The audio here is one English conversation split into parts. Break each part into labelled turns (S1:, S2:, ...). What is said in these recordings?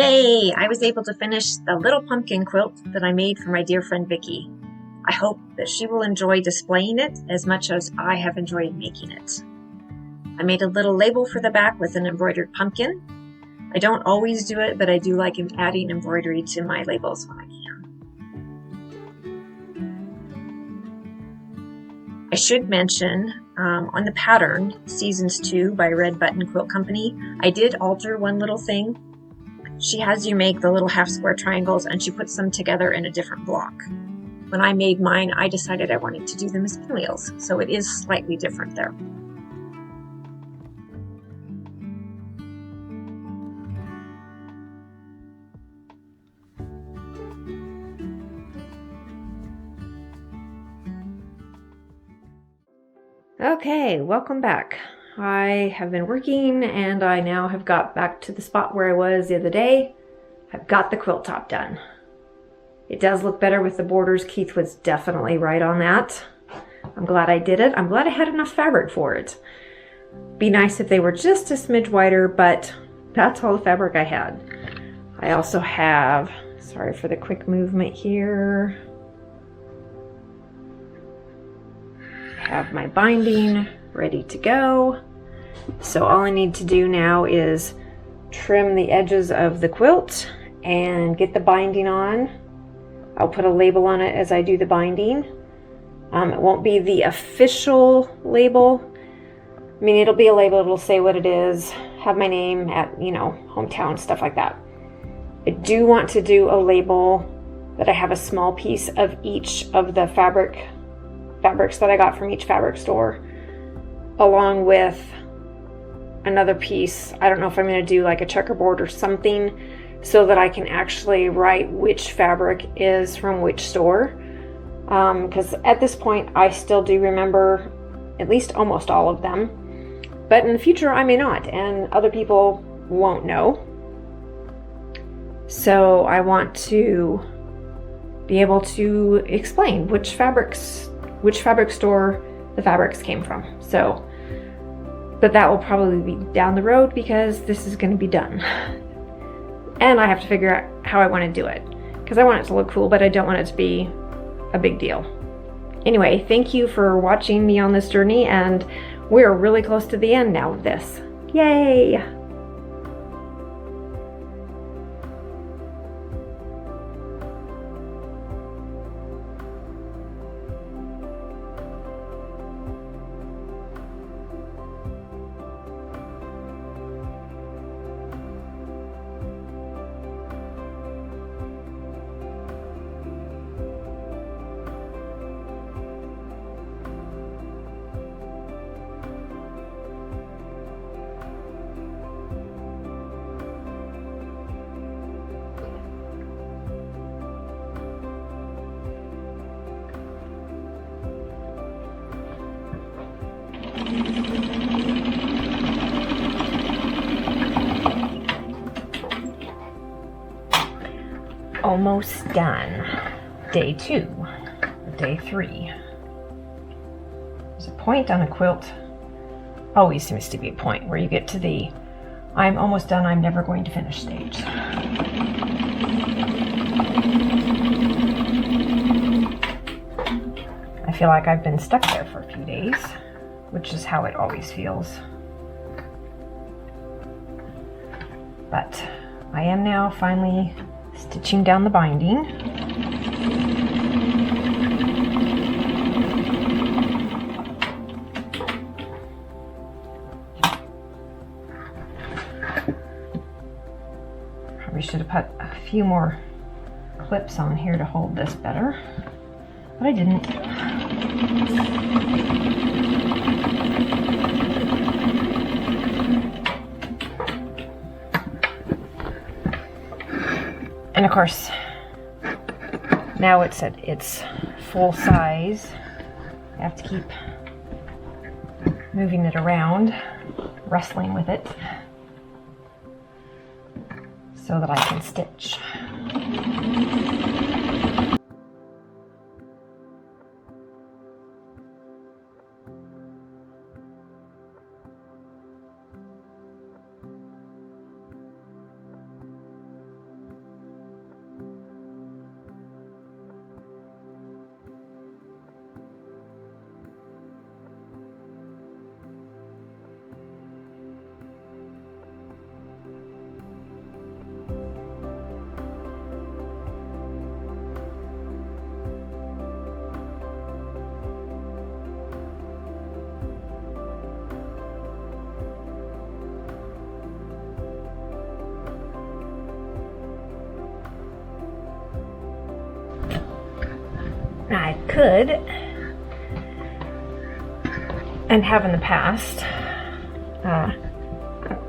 S1: Yay! I was able to finish the little pumpkin quilt that I made for my dear friend Vicky. I hope that she will enjoy displaying it as much as I have enjoyed making it. I made a little label for the back with an embroidered pumpkin. I don't always do it, but I do like adding embroidery to my labels when I can. I should mention on the pattern, Seasons 2 by Red Button Quilt Company, I did alter one little thing. She has you make the little half square triangles and she puts them together in a different block. When I made mine, I decided I wanted to do them as pinwheels, so it is slightly different there. Okay, welcome back. I have been working and I now have got back to the spot where I was the other day. I've got the quilt top done. It does look better with the borders. Keith was definitely right on that. I'm glad I did it. I'm glad I had enough fabric for it. Be nice if they were just a smidge wider, but that's all the fabric I had. I also have, sorry for the quick movement here, have my binding ready to go. So all I need to do now is trim the edges of the quilt and get the binding on. I'll put a label on it as I do the binding. It won't be the official label. I mean, it'll be a label, it'll say what it is, have my name at, hometown, stuff like that. I do want to do a label that I have a small piece of each of the fabrics that I got from each fabric store, along with another piece. I don't know if I'm going to do like a checkerboard or something so that I can actually write which fabric is from which store. Because at this point I still do remember at least almost all of them, but in the future I may not, and other people won't know. So I want to be able to explain which fabric store the fabrics came from. So, but that will probably be down the road because this is going to be done. And I have to figure out how I want to do it, because I want it to look cool, but I don't want it to be a big deal. Anyway, thank you for watching me on this journey, and we're really close to the end now of this. Yay! Almost done. Day 2, day 3. There's a point on a quilt. Always seems to be a point where you get to the I'm almost done, I'm never going to finish stage. I feel like I've been stuck there for a few days, which is how it always feels. But I am now finally stitching down the binding. Probably should have put a few more clips on here to hold this better, but I didn't. And of course, now it's at its full size. I have to keep moving it around, wrestling with it, so that I can stitch. could, and have in the past,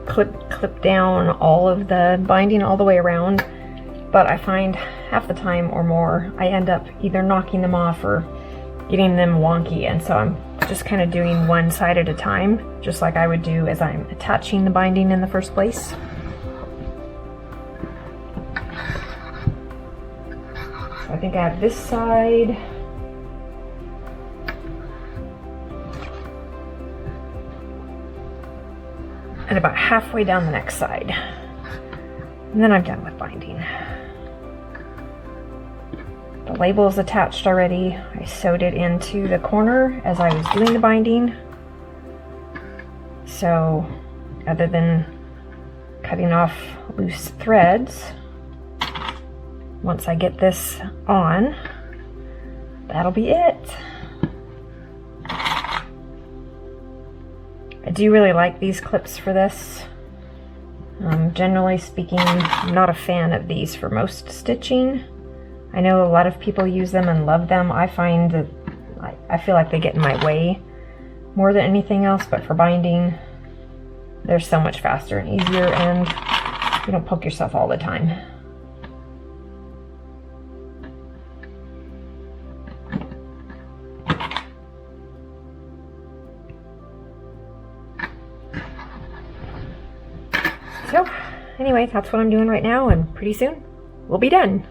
S1: clip down all of the binding all the way around, but I find half the time or more I end up either knocking them off or getting them wonky, and so I'm just kind of doing one side at a time, just like I would do as I'm attaching the binding in the first place. So I think I have this side. And about halfway down the next side. And then I'm done with binding. The label is attached already. I sewed it into the corner as I was doing the binding. So other than cutting off loose threads, once I get this on, that'll be it. I do really like these clips for this. Generally speaking, I'm not a fan of these for most stitching. I know a lot of people use them and love them. I find that I feel like they get in my way more than anything else, but for binding, they're so much faster and easier, and you don't poke yourself all the time. So, anyway, that's what I'm doing right now, and pretty soon we'll be done.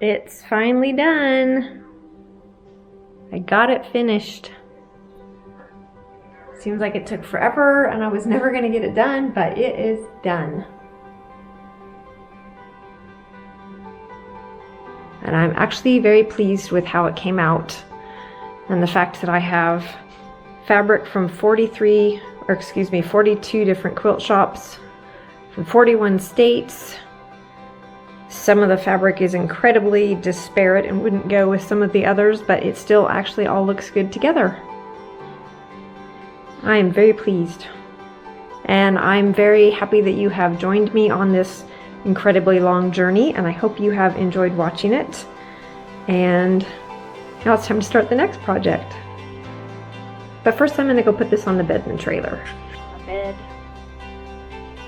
S1: It's finally done. I got it finished. Seems like it took forever and I was never going to get it done, but it is done. And I'm actually very pleased with how it came out, and the fact that I have fabric from 42 different quilt shops from 41 states. Some of the fabric is incredibly disparate and wouldn't go with some of the others, but it still actually all looks good together. I am very pleased, and I'm very happy that you have joined me on this incredibly long journey, and I hope you have enjoyed watching it. And now it's time to start the next project. But first I'm going to go put this on the bed in the trailer. Bed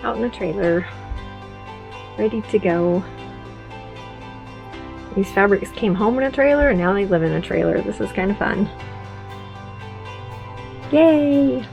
S1: out in the trailer, ready to go. These fabrics came home in a trailer and now they live in a trailer. This is kind of fun. Yay!